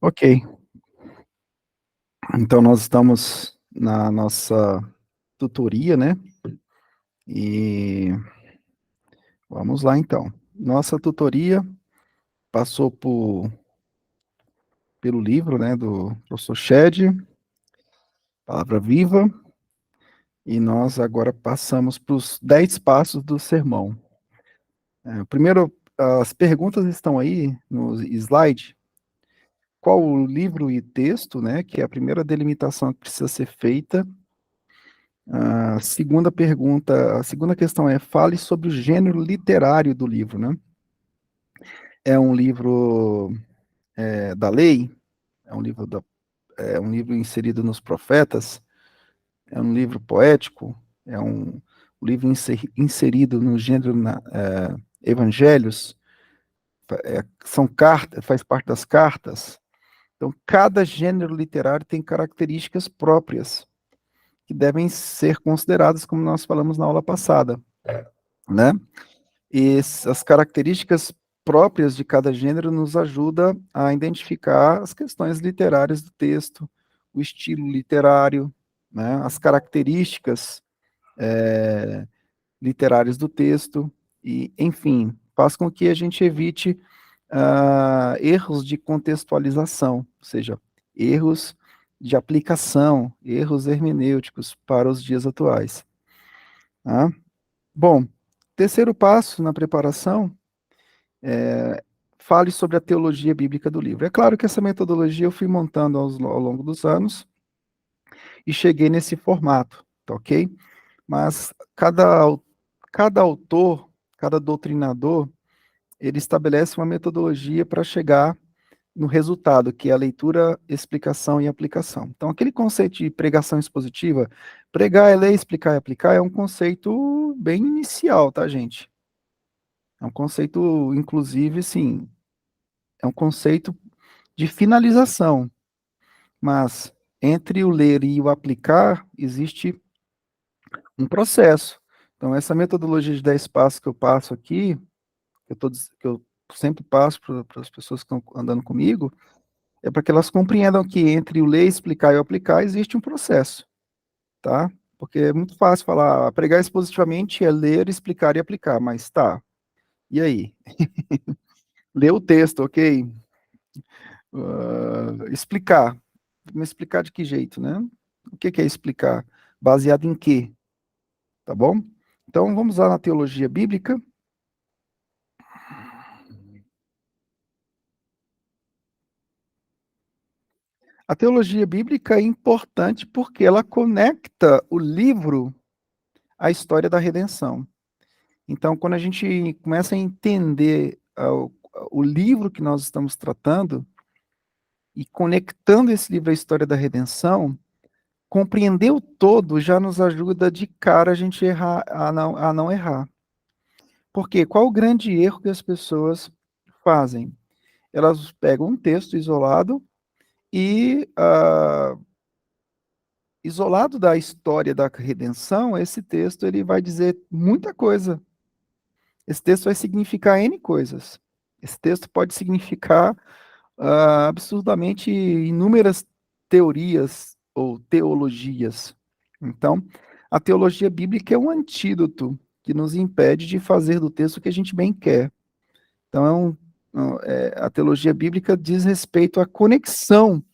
Ok, então nós estamos na nossa tutoria, né? E vamos lá então. Nossa tutoria passou pelo livro, né, do professor Shed, Palavra Viva, e nós agora passamos para os 10 passos do sermão. Primeiro, as perguntas estão aí no slide. Qual o livro e texto, né, que é a primeira delimitação que precisa ser feita. A segunda pergunta, a segunda questão é: fale sobre o gênero literário do livro, né? É um livro da lei? É um livro é um livro inserido nos profetas? É um livro poético? É um livro inserido no gênero evangelhos? São cartas, faz parte das cartas? Então, cada gênero literário tem características próprias que devem ser consideradas, como nós falamos na aula passada, né? E as características próprias de cada gênero nos ajuda a identificar as questões literárias do texto, o estilo literário, né, as características literárias do texto, e, enfim, faz com que a gente evite erros de contextualização, ou seja, erros de aplicação, erros hermenêuticos para os dias atuais. Tá? Bom, terceiro passo na preparação, fale sobre a teologia bíblica do livro. É claro que essa metodologia eu fui montando ao longo dos anos e cheguei nesse formato, tá ok? Mas cada autor, cada doutrinador, ele estabelece uma metodologia para chegar no resultado, que é a leitura, explicação e aplicação. Então, aquele conceito de pregação expositiva, pregar é ler, explicar e aplicar, é um conceito bem inicial, tá, gente? É um conceito, inclusive, sim, é um conceito de finalização, mas entre o ler e o aplicar existe um processo. Então, essa metodologia de 10 passos que eu passo aqui, que eu sempre passo para as pessoas que estão andando comigo, é para que elas compreendam que entre o ler, explicar e o aplicar existe um processo, tá? Porque é muito fácil falar, pregar expositivamente é ler, explicar e aplicar, mas tá, e aí? Ler o texto, ok? Explicar. Me explicar de que jeito, né? O que é explicar? Baseado em quê? Tá bom? Então vamos lá na teologia bíblica. A teologia bíblica é importante porque ela conecta o livro à história da redenção. Então, quando a gente começa a entender o livro que nós estamos tratando e conectando esse livro à história da redenção, compreender o todo já nos ajuda de cara a gente errar, a não errar. Porque qual o grande erro que as pessoas fazem? Elas pegam um texto isolado e, isolado da história da redenção, esse texto ele vai dizer muita coisa. Esse texto vai significar N coisas. Esse texto pode significar absurdamente inúmeras teorias ou teologias. Então, a teologia bíblica é um antídoto que nos impede de fazer do texto o que a gente bem quer. Então, a teologia bíblica diz respeito à conexão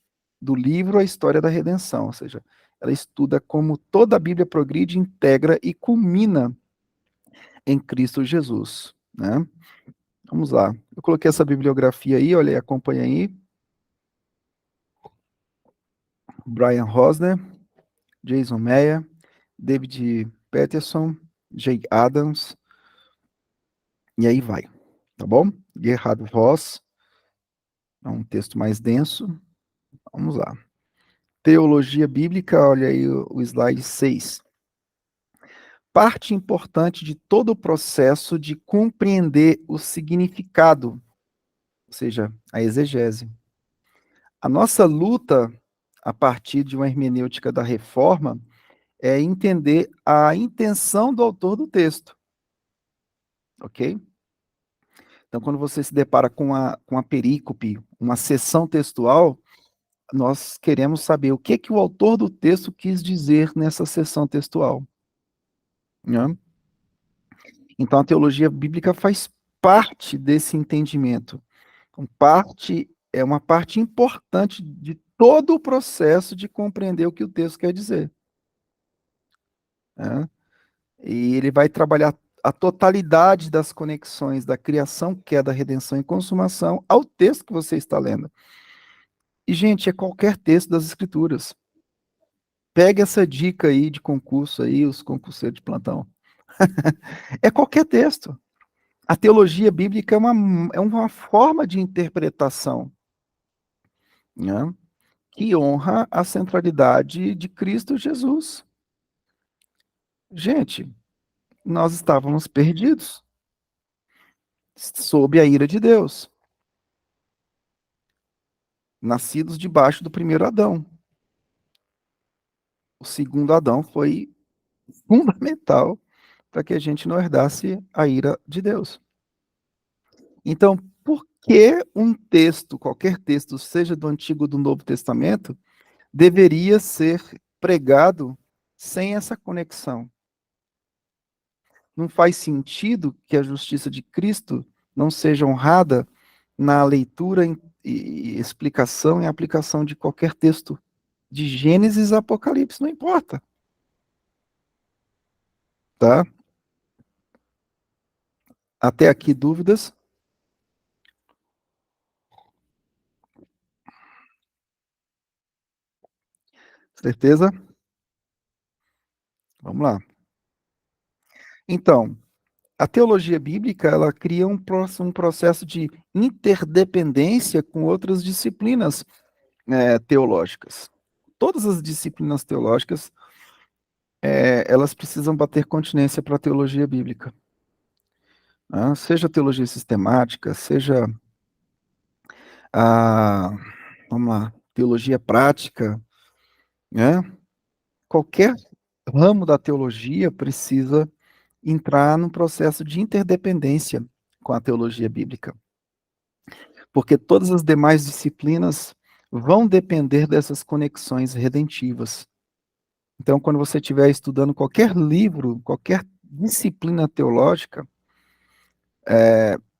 do livro à história da redenção, ou seja, ela estuda como toda a Bíblia progride, integra e culmina em Cristo Jesus, né? Vamos lá. Eu coloquei essa bibliografia aí, olha aí, acompanha aí. Brian Rosner, Jason Meyer, David Peterson, Jay Adams, e aí vai, tá bom? Gerhard Voss, é um texto mais denso. Vamos lá. Teologia bíblica, olha aí o slide 6. Parte importante de todo o processo de compreender o significado, ou seja, a exegese. A nossa luta, a partir de uma hermenêutica da reforma, é entender a intenção do autor do texto, ok? Então, quando você se depara com a perícope, uma seção textual, nós queremos saber o que o autor do texto quis dizer nessa seção textual, né? Então, a teologia bíblica faz parte desse entendimento. É uma parte importante de todo o processo de compreender o que o texto quer dizer, né? E ele vai trabalhar a totalidade das conexões da criação, queda, redenção e consumação ao texto que você está lendo. E, gente, é qualquer texto das Escrituras. Pegue essa dica aí de concurso aí, os concurseiros de plantão. É qualquer texto. A teologia bíblica é uma forma de interpretação, né, que honra a centralidade de Cristo Jesus. Gente, nós estávamos perdidos sob a ira de Deus, nascidos debaixo do primeiro Adão. O segundo Adão foi fundamental para que a gente não herdasse a ira de Deus. Então, por que um texto, qualquer texto, seja do Antigo ou do Novo Testamento, deveria ser pregado sem essa conexão? Não faz sentido que a justiça de Cristo não seja honrada na leitura e explicação e aplicação de qualquer texto, de Gênesis a Apocalipse, não importa, tá? Até aqui dúvidas? Certeza? Vamos lá. Então, a teologia bíblica, ela cria um processo de interdependência com outras disciplinas teológicas. Todas as disciplinas teológicas, elas precisam bater continência para a teologia bíblica, né? Seja a teologia sistemática, seja a, vamos lá, teologia prática, né? Qualquer ramo da teologia precisa entrar num processo de interdependência com a teologia bíblica, porque todas as demais disciplinas vão depender dessas conexões redentivas. Então, quando você estiver estudando qualquer livro, qualquer disciplina teológica,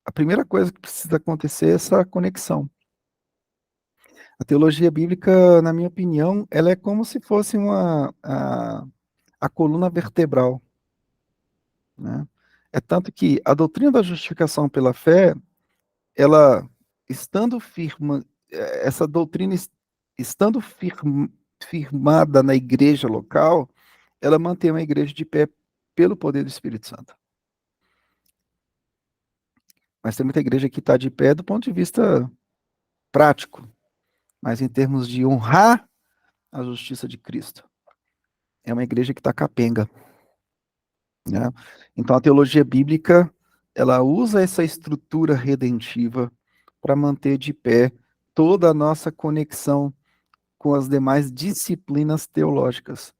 a primeira coisa que precisa acontecer é essa conexão. A teologia bíblica, na minha opinião, ela é como se fosse a coluna vertebral, né? É tanto que a doutrina da justificação pela fé, ela estando firma, essa doutrina estando firmada na igreja local, ela mantém uma igreja de pé pelo poder do Espírito Santo. Mas tem muita igreja que está de pé do ponto de vista prático, mas em termos de honrar a justiça de Cristo. É uma igreja que está capenga, né? Então a teologia bíblica, ela usa essa estrutura redentiva para manter de pé toda a nossa conexão com as demais disciplinas teológicas.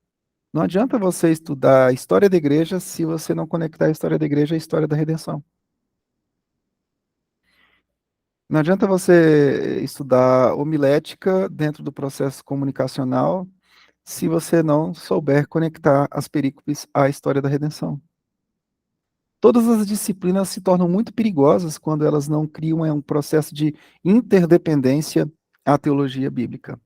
Não adianta você estudar a história da igreja se você não conectar a história da igreja à história da redenção. Não adianta você estudar homilética dentro do processo comunicacional se você não souber conectar as perícopes à história da redenção. Todas as disciplinas se tornam muito perigosas quando elas não criam um processo de interdependência à teologia bíblica.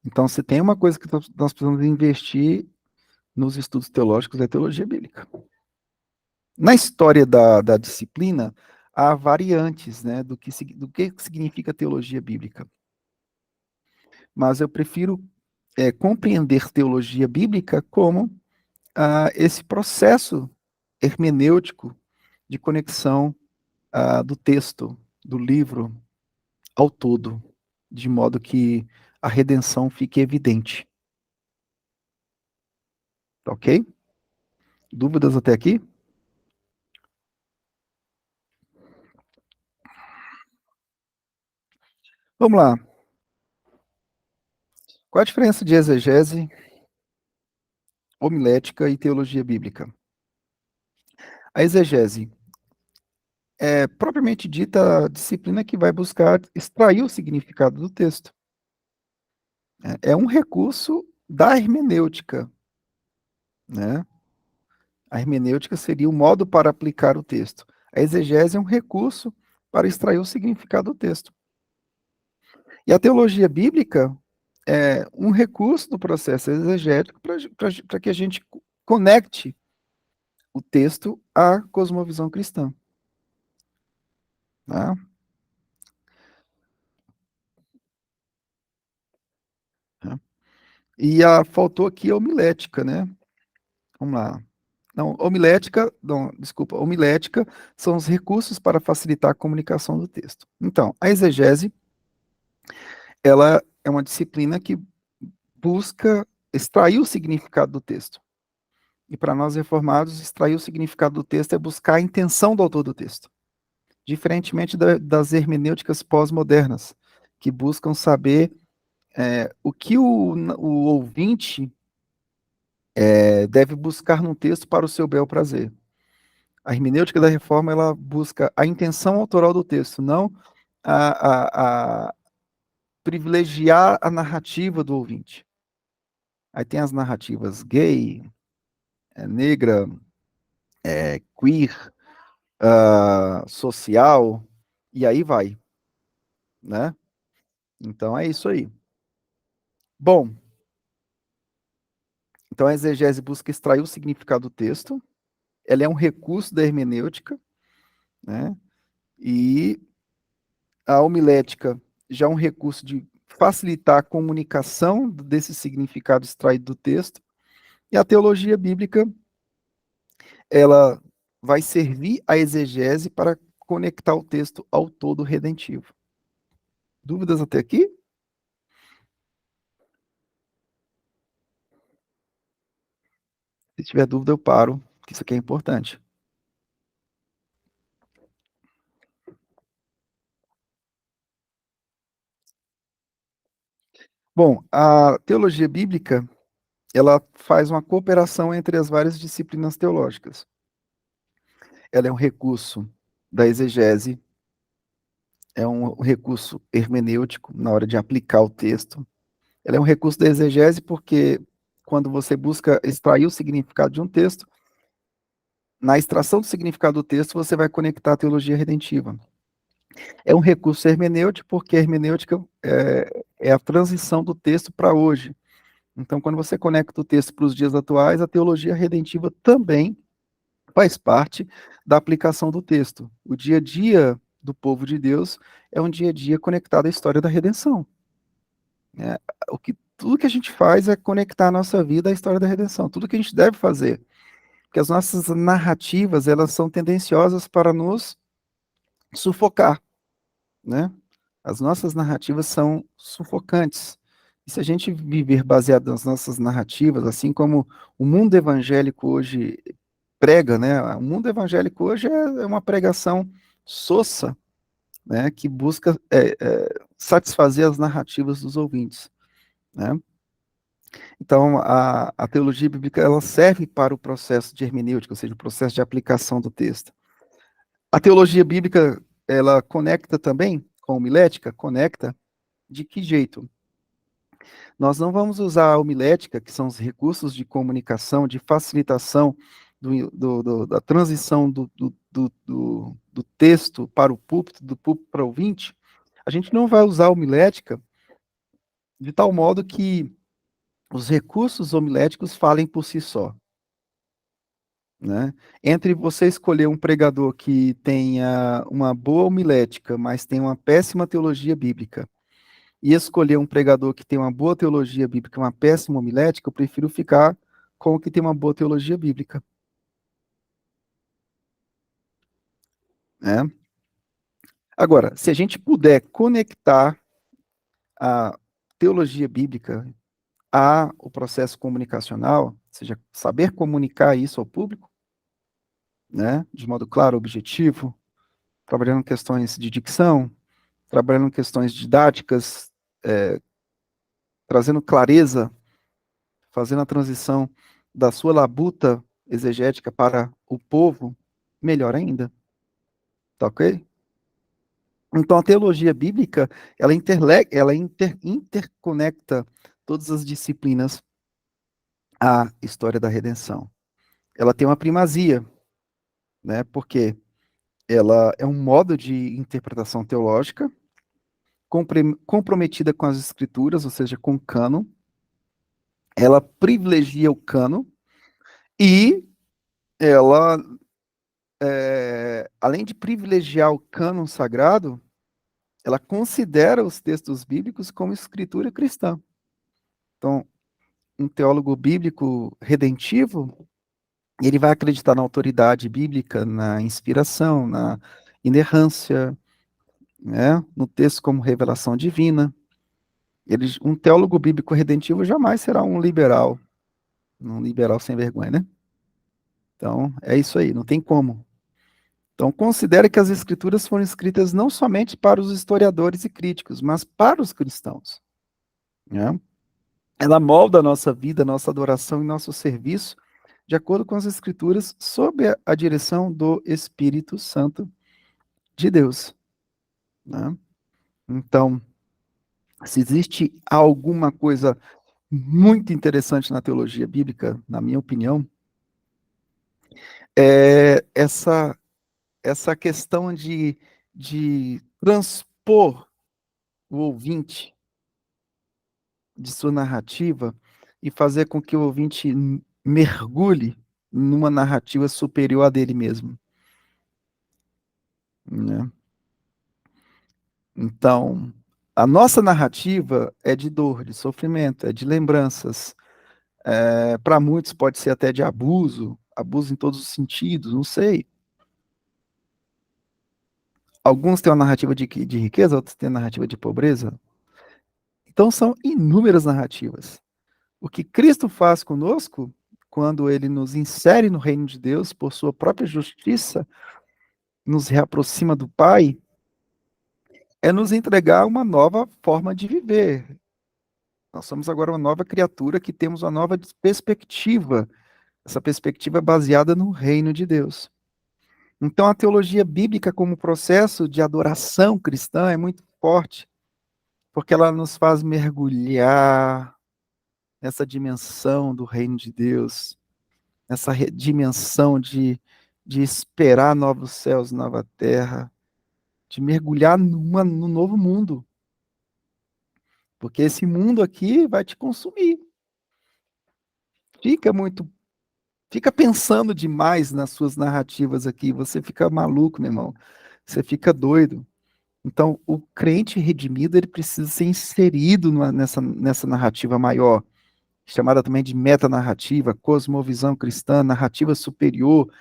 Então, se tem uma coisa que nós precisamos investir nos estudos teológicos, é a teologia bíblica. Na história da disciplina, há variantes, né, do que significa teologia bíblica. Mas eu prefiro compreender teologia bíblica como esse processo hermenêutico de conexão do texto, do livro, ao todo, de modo que a redenção fique evidente. Tá ok? Dúvidas até aqui? Vamos lá. Qual a diferença de exegese, homilética e teologia bíblica? A exegese é propriamente dita a disciplina que vai buscar extrair o significado do texto. É um recurso da hermenêutica, né? A hermenêutica seria o modo para aplicar o texto. A exegese é um recurso para extrair o significado do texto. E a teologia bíblica é um recurso do processo exegético para que a gente conecte o texto à cosmovisão cristã. Né? E faltou aqui a homilética, né? Vamos lá. Não, homilética, não, desculpa, homilética são os recursos para facilitar a comunicação do texto. Então, a exegese, ela é uma disciplina que busca extrair o significado do texto. E para nós reformados, extrair o significado do texto é buscar a intenção do autor do texto. Diferentemente das hermenêuticas pós-modernas, que buscam saber o que o ouvinte deve buscar num texto para o seu bel prazer. A hermenêutica da reforma, ela busca a intenção autoral do texto, não a privilegiar a narrativa do ouvinte. Aí tem as narrativas gay, negra, queer, social, e aí vai, né? Então é isso aí. Bom, então a exegese busca extrair o significado do texto, ela é um recurso da hermenêutica, né? E a homilética já é um recurso de facilitar a comunicação desse significado extraído do texto, e a teologia bíblica, ela vai servir a exegese para conectar o texto ao todo redentivo. Dúvidas até aqui? Se tiver dúvida, eu paro, que isso aqui é importante. Bom, a teologia bíblica, ela faz uma cooperação entre as várias disciplinas teológicas. Ela é um recurso da exegese, é um recurso hermenêutico na hora de aplicar o texto. Ela é um recurso da exegese porque quando você busca extrair o significado de um texto, na extração do significado do texto, você vai conectar a teologia redentiva. É um recurso hermenêutico porque a hermenêutica é a transição do texto para hoje. Então, quando você conecta o texto para os dias atuais, a teologia redentiva também faz parte da aplicação do texto. O dia a dia do povo de Deus é um dia a dia conectado à história da redenção. É, tudo que a gente faz é conectar a nossa vida à história da redenção. Tudo que a gente deve fazer. Porque as nossas narrativas, elas são tendenciosas para nos sufocar, né? As nossas narrativas são sufocantes. E se a gente viver baseado nas nossas narrativas, assim como o mundo evangélico hoje prega, né? O mundo evangélico hoje é uma pregação sossa, né? Que busca satisfazer as narrativas dos ouvintes, né? Então, a teologia bíblica, ela serve para o processo de hermenêutica, ou seja, o processo de aplicação do texto. A teologia bíblica, ela conecta também com a homilética? Conecta. De que jeito? Nós não vamos usar a homilética, que são os recursos de comunicação, de facilitação da transição do texto para o púlpito, do púlpito para o ouvinte. A gente não vai usar a homilética de tal modo que os recursos homiléticos falem por si só. Né? Entre você escolher um pregador que tenha uma boa homilética, mas tem uma péssima teologia bíblica, e escolher um pregador que tem uma boa teologia bíblica e uma péssima homilética, eu prefiro ficar com o que tem uma boa teologia bíblica. Né? Agora, se a gente puder conectar a teologia bíblica ao processo comunicacional, ou seja, saber comunicar isso ao público, né, de modo claro, objetivo, trabalhando questões de dicção, trabalhando questões didáticas, trazendo clareza, fazendo a transição da sua labuta exegética para o povo, melhor ainda. Tá ok? Então, a teologia bíblica, ela interconecta todas as disciplinas à história da redenção. Ela tem uma primazia, né? Porque ela é um modo de interpretação teológica comprometida com as escrituras, ou seja, com o cânon. Ela privilegia o cânon e ela, além de privilegiar o cânon sagrado, ela considera os textos bíblicos como escritura cristã. Então, um teólogo bíblico redentivo, ele vai acreditar na autoridade bíblica, na inspiração, na inerrância, né, no texto como revelação divina. Um teólogo bíblico redentivo jamais será um liberal sem vergonha, né? Então, é isso aí, não tem como. Então, considere que as escrituras foram escritas não somente para os historiadores e críticos, mas para os cristãos, né? Ela molda a nossa vida, a nossa adoração e nosso serviço de acordo com as escrituras, sob a direção do Espírito Santo de Deus, né? Então, se existe alguma coisa muito interessante na teologia bíblica, na minha opinião, é essa questão de transpor o ouvinte de sua narrativa e fazer com que o ouvinte mergulhe numa narrativa superior à dele mesmo, né? Então, a nossa narrativa é de dor, de sofrimento, é de lembranças. Para muitos pode ser até de abuso, abuso em todos os sentidos, não sei. Alguns têm uma narrativa de riqueza, outros têm uma narrativa de pobreza. Então, são inúmeras narrativas. O que Cristo faz conosco, quando ele nos insere no reino de Deus por sua própria justiça, nos reaproxima do Pai, é nos entregar uma nova forma de viver. Nós somos agora uma nova criatura que temos uma nova perspectiva. Essa perspectiva é baseada no reino de Deus. Então, a teologia bíblica, como processo de adoração cristã, é muito forte, porque ela nos faz mergulhar nessa dimensão do reino de Deus, nessa dimensão de esperar novos céus, nova terra, de mergulhar no novo mundo, porque esse mundo aqui vai te consumir. Fica muito, fica pensando demais nas suas narrativas aqui, você fica maluco, meu irmão. Você fica doido. Então, o crente redimido, ele precisa ser inserido nessa narrativa maior, chamada também de metanarrativa, cosmovisão cristã, narrativa superior,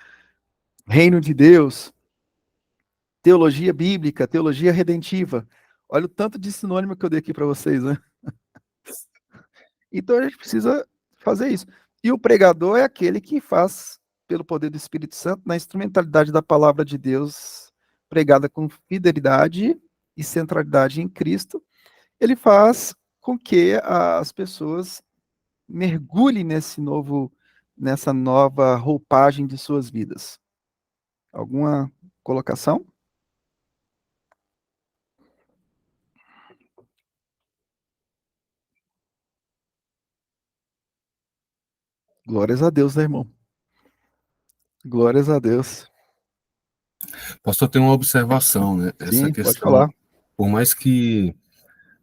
reino de Deus, teologia bíblica, teologia redentiva. Olha o tanto de sinônimo que eu dei aqui para vocês, né? Então a gente precisa fazer isso. E o pregador é aquele que faz, pelo poder do Espírito Santo, na instrumentalidade da palavra de Deus, pregada com fidelidade e centralidade em Cristo, ele faz com que as pessoas mergulhem nessa nova roupagem de suas vidas. Alguma colocação? Glórias a Deus, né, irmão? Glórias a Deus. Pastor, tem uma observação, né? Essa Sim, pode questão, falar. por mais que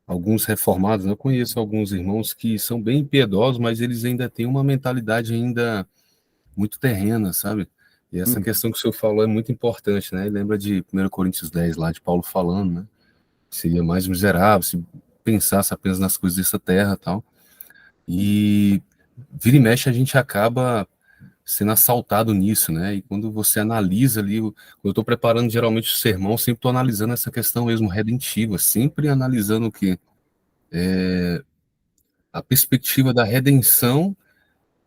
alguns reformados, eu conheço alguns irmãos que são bem impiedosos, mas eles ainda têm uma mentalidade ainda muito terrena, sabe? E essa Hum, questão que o senhor falou é muito importante, né? E lembra de 1 Coríntios 10 lá de Paulo falando, né? Seria mais miserável se pensasse apenas nas coisas dessa terra e tal. E vira e mexe a gente acaba sendo assaltado nisso, né? E quando você analisa ali, quando eu estou preparando geralmente o sermão, sempre estou analisando essa questão mesmo redentiva, sempre analisando o que a perspectiva da redenção,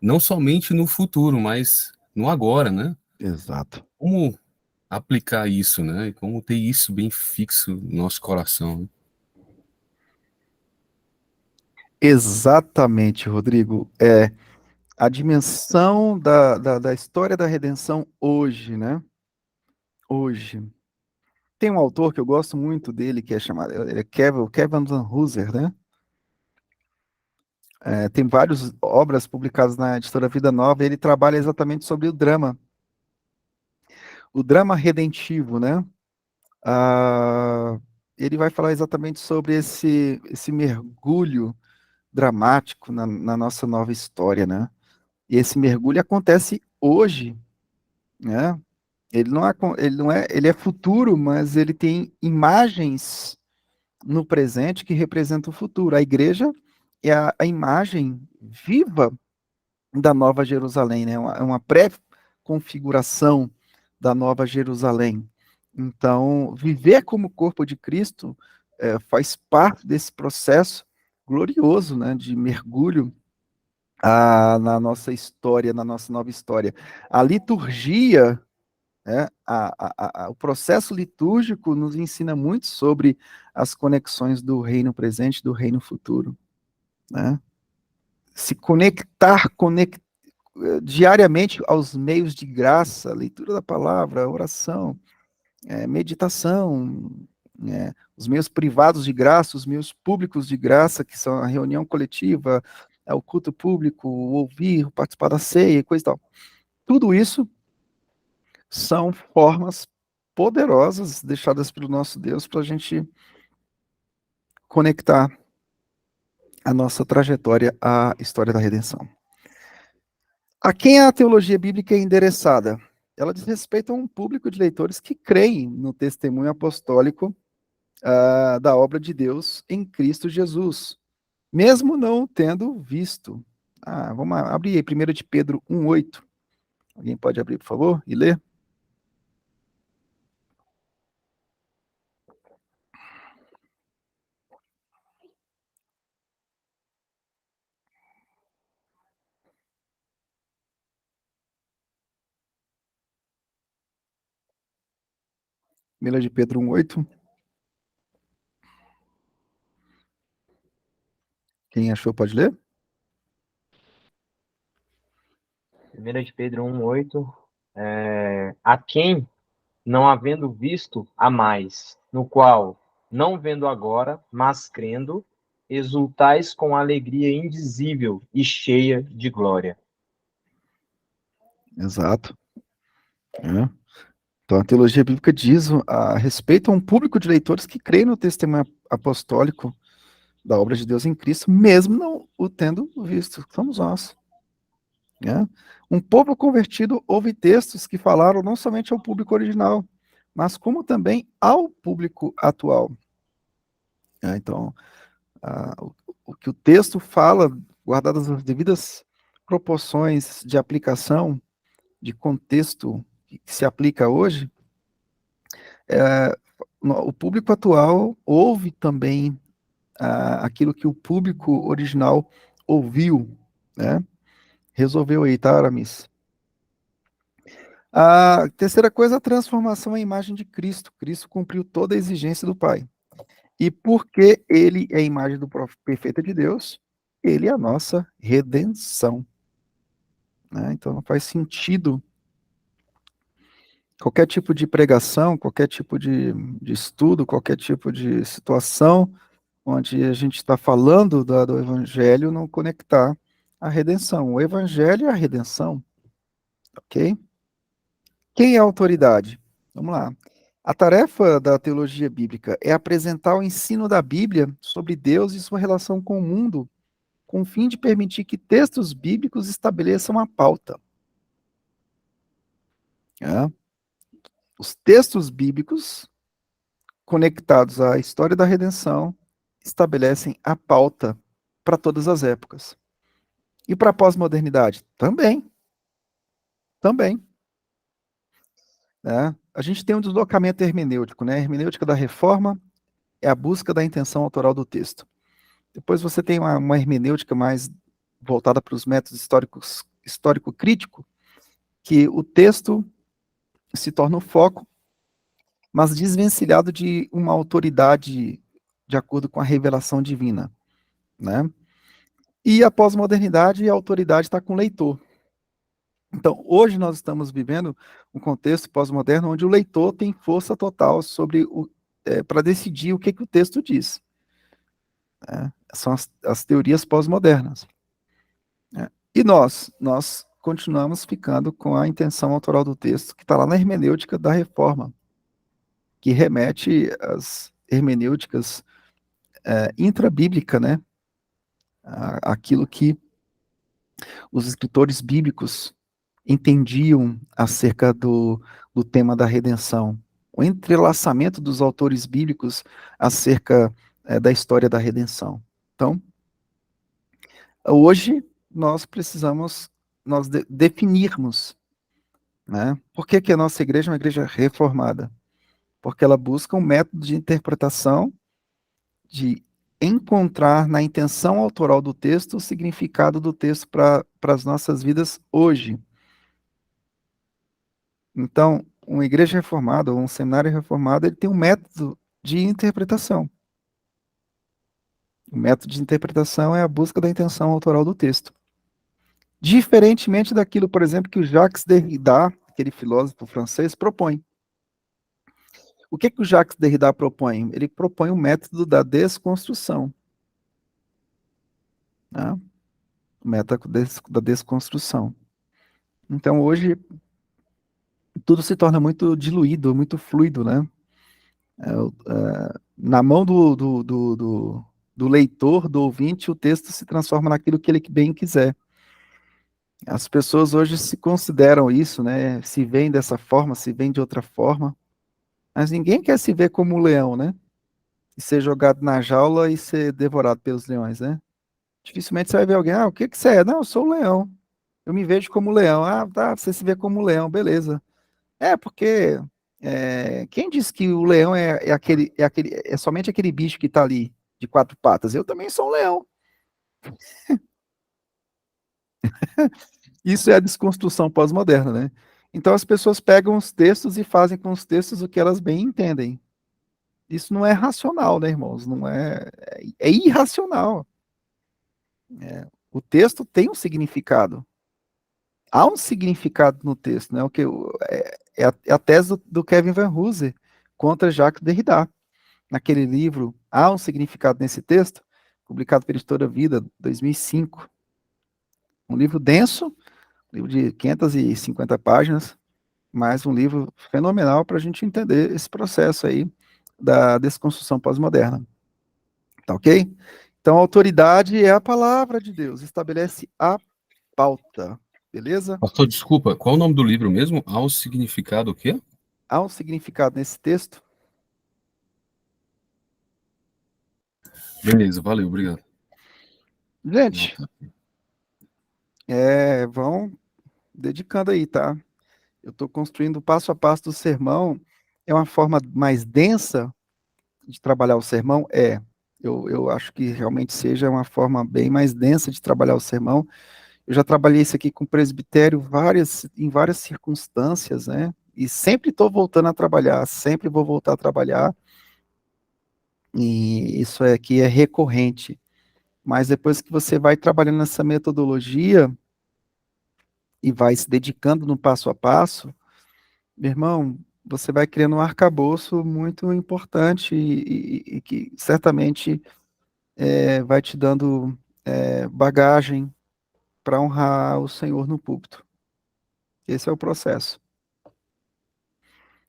não somente no futuro, mas no agora, né? exato. Como aplicar isso, né? E como ter isso bem fixo no nosso coração, né? Exatamente, Rodrigo. A dimensão da história da redenção hoje, né? Hoje. tem um autor que eu gosto muito dele, que é chamado, ele é Kevin Van Hooser, né? Tem várias obras publicadas na editora Vida Nova, e ele trabalha exatamente sobre o drama redentivo, né? Ah, ele vai falar exatamente sobre esse mergulho dramático na nossa nova história, né? E esse mergulho acontece hoje, né? Ele é futuro, mas ele tem imagens no presente que representam o futuro. A igreja é a imagem viva da Nova Jerusalém, né? É uma pré-configuração da Nova Jerusalém. Então, viver como corpo de Cristo faz parte desse processo glorioso, né, de mergulho na nossa história, na nossa nova história. A liturgia, né, o processo litúrgico nos ensina muito sobre as conexões do reino presente e do reino futuro, né? Se conectar diariamente aos meios de graça, leitura da palavra, oração, meditação, os meios privados de graça, os meios públicos de graça, que são a reunião coletiva, o culto público, o ouvir, participar da ceia, coisa e tal. Tudo isso são formas poderosas deixadas pelo nosso Deus para a gente conectar a nossa trajetória à história da redenção. A quem a teologia bíblica é endereçada? Ela diz respeito a um público de leitores que creem no testemunho apostólico da obra de Deus em Cristo Jesus, mesmo não tendo visto. Vamos abrir aí, 1 de Pedro 1,8. Alguém pode abrir, por favor, e ler? Primeira de Pedro 1,8. Quem achou pode ler? 1 de Pedro 1,8. A quem, não havendo visto, há mais, no qual, não vendo agora, mas crendo, exultais com alegria indizível e cheia de glória. Exato. Então, a teologia bíblica diz a respeito a um público de leitores que creem no testemunho apostólico da obra de Deus em Cristo, mesmo não o tendo visto. Somos nós. Né? Um povo convertido ouve textos que falaram não somente ao público original, mas como também ao público atual. Então, o que o texto fala, guardadas as devidas proporções de aplicação, de contexto que se aplica hoje, o público atual ouve também aquilo que o público original ouviu, né? Resolveu aí, tá, Aramis? A terceira coisa, a transformação em imagem de Cristo. Cristo cumpriu toda a exigência do Pai. E porque ele é a imagem perfeita de Deus, ele é a nossa redenção. Né? Então não faz sentido qualquer tipo de pregação, qualquer tipo de estudo, qualquer tipo de situação onde a gente está falando do Evangelho, não conectar a redenção. O Evangelho é a redenção, ok? Quem é a autoridade? Vamos lá. A tarefa da teologia bíblica é apresentar o ensino da Bíblia sobre Deus e sua relação com o mundo, com o fim de permitir que textos bíblicos estabeleçam a pauta. Os textos bíblicos conectados à história da redenção estabelecem a pauta para todas as épocas. E para a pós-modernidade? Também. Também. Né? A gente tem um deslocamento hermenêutico, né? A hermenêutica da reforma é a busca da intenção autoral do texto. Depois você tem uma hermenêutica mais voltada para os métodos histórico-crítico, que o texto se torna o foco, mas desvencilhado de uma autoridade de acordo com a revelação divina, né? E a pós-modernidade, a autoridade está com o leitor. Então, hoje nós estamos vivendo um contexto pós-moderno onde o leitor tem força total para decidir o que o texto diz. São as teorias pós-modernas. E nós continuamos ficando com a intenção autoral do texto, que está lá na hermenêutica da Reforma, que remete às hermenêuticas intrabíblica, né? Aquilo que os escritores bíblicos entendiam acerca do tema da redenção, o entrelaçamento dos autores bíblicos acerca da história da redenção. Então, hoje nós precisamos definirmos, né? Por que a nossa igreja é uma igreja reformada? Porque ela busca um método de interpretação, de encontrar na intenção autoral do texto o significado do texto para as nossas vidas hoje. Então, uma igreja reformada ou um seminário reformado, ele tem um método de interpretação. O método de interpretação é a busca da intenção autoral do texto. Diferentemente daquilo, por exemplo, que o Jacques Derrida, aquele filósofo francês, propõe. O que o Jacques Derrida propõe? Ele propõe o método da desconstrução. Né? O método da desconstrução. Então, hoje, tudo se torna muito diluído, muito fluido, né? Na mão do leitor, do ouvinte, o texto se transforma naquilo que ele bem quiser. As pessoas hoje se consideram isso, né? Se veem dessa forma, se veem de outra forma, mas ninguém quer se ver como um leão, né? E ser jogado na jaula e ser devorado pelos leões, né? Dificilmente você vai ver alguém, o que você é? Não, eu sou um leão. Eu me vejo como leão. Ah, tá, você se vê como leão, beleza. Porque quem disse que o leão é somente aquele bicho que está ali, de quatro patas? Eu também sou um leão. Isso é a desconstrução pós-moderna, né? Então as pessoas pegam os textos e fazem com os textos o que elas bem entendem. Isso não é racional, né, irmãos? Não é irracional. O texto tem um significado. Há um significado no texto, né? É a tese do Kevin Van Hooser contra Jacques Derrida. Naquele livro, há um significado nesse texto, publicado pela Editora Vida, 2005. Um livro denso, livro de 550 páginas, mas um livro fenomenal para a gente entender esse processo aí da desconstrução pós-moderna. Tá ok? Então, a autoridade é a palavra de Deus, estabelece a pauta, beleza? Pastor, desculpa, qual o nome do livro mesmo? Há um significado o quê? Há um significado nesse texto? Beleza, valeu, obrigado. Gente, vão dedicando aí, tá? Eu estou construindo passo a passo do sermão. É uma forma mais densa de trabalhar o sermão? Eu acho que realmente seja uma forma bem mais densa de trabalhar o sermão. Eu já trabalhei isso aqui com o presbitério em várias circunstâncias, né? E sempre estou voltando a trabalhar, sempre vou voltar a trabalhar. E isso aqui é recorrente. Mas depois que você vai trabalhando nessa metodologia e vai se dedicando no passo a passo, meu irmão, você vai criando um arcabouço muito importante e que certamente vai te dando bagagem para honrar o Senhor no púlpito. Esse é o processo.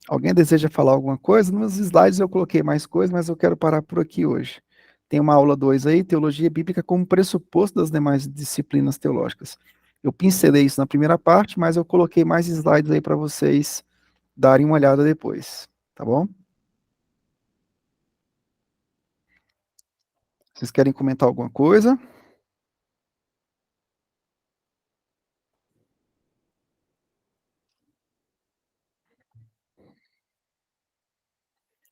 Alguém deseja falar alguma coisa? Nos slides eu coloquei mais coisas, mas eu quero parar por aqui hoje. Tem uma aula 2 aí, Teologia Bíblica como pressuposto das demais disciplinas teológicas. Eu pincelei isso na primeira parte, mas eu coloquei mais slides aí para vocês darem uma olhada depois, tá bom? Vocês querem comentar alguma coisa?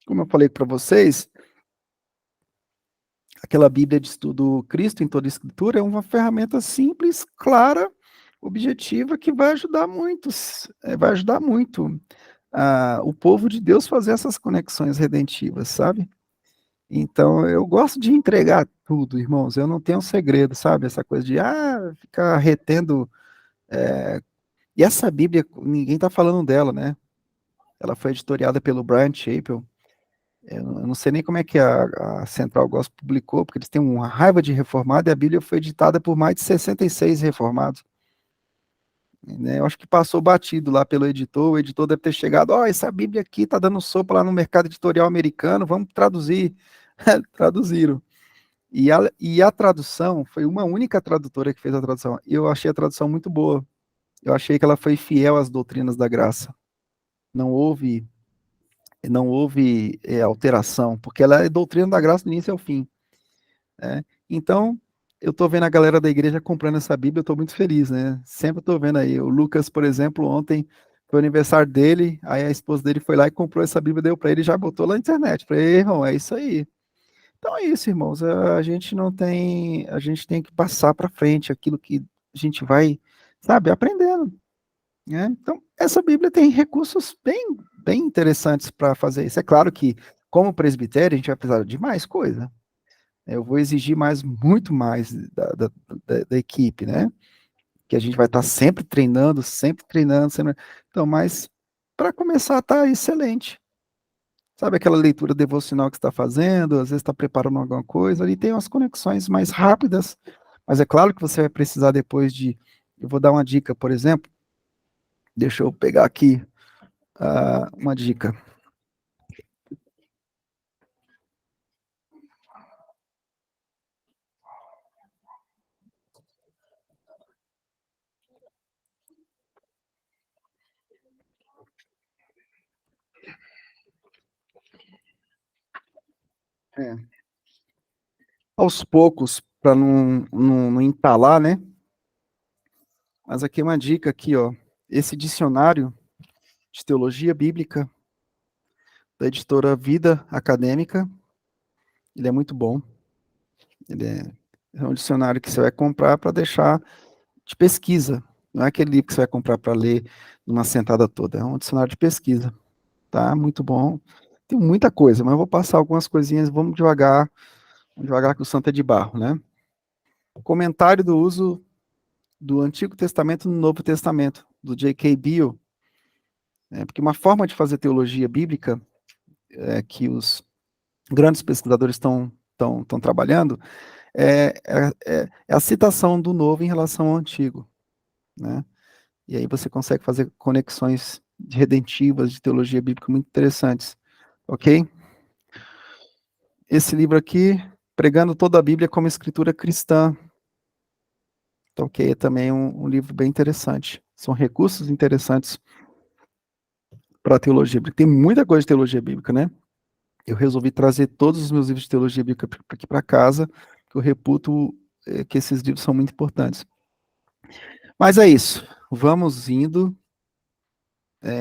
Como eu falei para vocês, aquela Bíblia de Estudo Cristo em toda a Escritura é uma ferramenta simples, clara, objetiva, que vai ajudar muito o povo de Deus fazer essas conexões redentivas, sabe? Então, eu gosto de entregar tudo, irmãos, eu não tenho segredo, sabe? Essa coisa de ficar retendo E essa Bíblia, ninguém está falando dela, né? Ela foi editoriada pelo Brian Chappell. Eu não sei nem como é que a Central Gospel publicou, porque eles têm uma raiva de reformado, e a Bíblia foi editada por mais de 66 reformados. Né? Eu acho que passou batido lá pelo editor, o editor deve ter chegado, ó, essa Bíblia aqui tá dando sopa lá no mercado editorial americano, vamos traduzir. Traduziram. E a tradução, foi uma única tradutora que fez a tradução, e eu achei a tradução muito boa. Eu achei que ela foi fiel às doutrinas da graça. Não houve, alteração, porque ela é doutrina da graça do início ao fim. Né? Então, eu estou vendo a galera da igreja comprando essa Bíblia, eu estou muito feliz, né? Sempre estou vendo aí. O Lucas, por exemplo, ontem foi o aniversário dele, aí a esposa dele foi lá e comprou essa Bíblia, deu para ele e já botou lá na internet. Falei, irmão, é isso aí. Então é isso, irmãos. A gente não tem, a gente tem que passar para frente aquilo que a gente vai, sabe, aprendendo. Né? Então, essa Bíblia tem recursos bem interessantes para fazer isso. É claro que, como presbitério, a gente vai precisar de mais coisa. Eu vou exigir muito mais da equipe, né? Que a gente vai estar sempre treinando, sempre treinando. Sempre... Então, mas para começar, tá excelente. Sabe aquela leitura devocional que você está fazendo, às vezes está preparando alguma coisa, ali tem umas conexões mais rápidas, mas é claro que você vai precisar depois de. Eu vou dar uma dica, por exemplo, deixa eu pegar aqui uma dica. É. Aos poucos, para não entalar, né? Mas aqui é uma dica aqui, ó. Esse dicionário de teologia bíblica da editora Vida Acadêmica, ele é muito bom. Ele é um dicionário que você vai comprar para deixar de pesquisa. Não é aquele livro que você vai comprar para ler numa sentada toda. É um dicionário de pesquisa. Tá? Muito bom. Tem muita coisa, mas eu vou passar algumas coisinhas. Vamos devagar que o santo é de barro, né? Comentário do uso do Antigo Testamento no Novo Testamento, do J.K. Beale. Porque uma forma de fazer teologia bíblica que os grandes pesquisadores estão trabalhando é a citação do novo em relação ao antigo, né? E aí você consegue fazer conexões redentivas de teologia bíblica muito interessantes, ok? Esse livro aqui, Pregando Toda a Bíblia como Escritura Cristã, ok? É também um livro bem interessante. São recursos interessantes para a teologia bíblica. Tem muita coisa de teologia bíblica, né? Eu resolvi trazer todos os meus livros de teologia bíblica aqui para casa, que eu reputo que esses livros são muito importantes. Mas é isso. Vamos indo.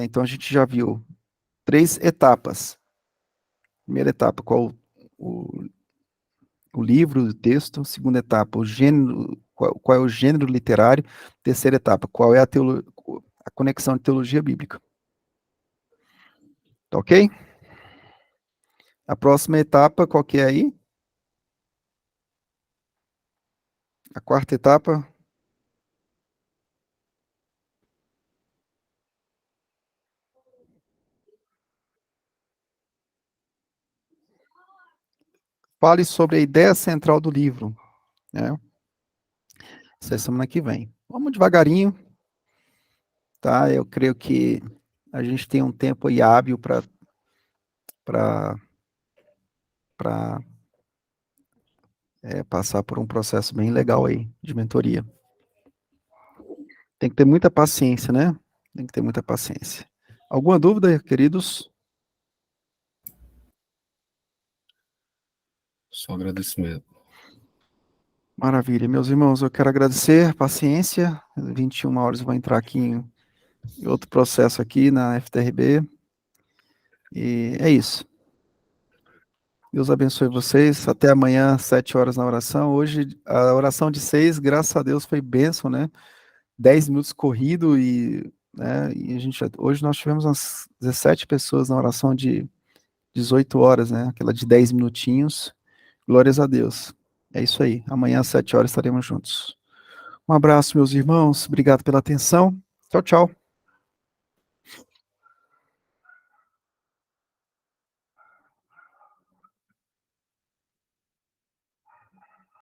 Então a gente já viu 3 etapas. Primeira etapa, qual o livro, o texto. Segunda etapa, o gênero, qual é o gênero literário. Terceira etapa, qual é a conexão de teologia bíblica. Tá ok? A próxima etapa, qual que é aí? A quarta etapa. Fale sobre a ideia central do livro. Né? Essa é semana que vem. Vamos devagarinho, tá? Eu creio que a gente tem um tempo aí hábil para passar por um processo bem legal aí de mentoria. Tem que ter muita paciência, né? Tem que ter muita paciência. Alguma dúvida, queridos? Só agradecimento. Maravilha. Meus irmãos, eu quero agradecer a paciência. 21 horas eu vou entrar aqui em outro processo aqui na FTRB. E é isso. Deus abençoe vocês. Até amanhã, 7 horas na oração. Hoje, a oração de 6, graças a Deus, foi bênção, né? 10 minutos corrido né, e hoje nós tivemos umas 17 pessoas na oração de 18 horas, né? Aquela de 10 minutinhos. Glórias a Deus. É isso aí. Amanhã às 7 horas estaremos juntos. Um abraço, meus irmãos. Obrigado pela atenção. Tchau, tchau.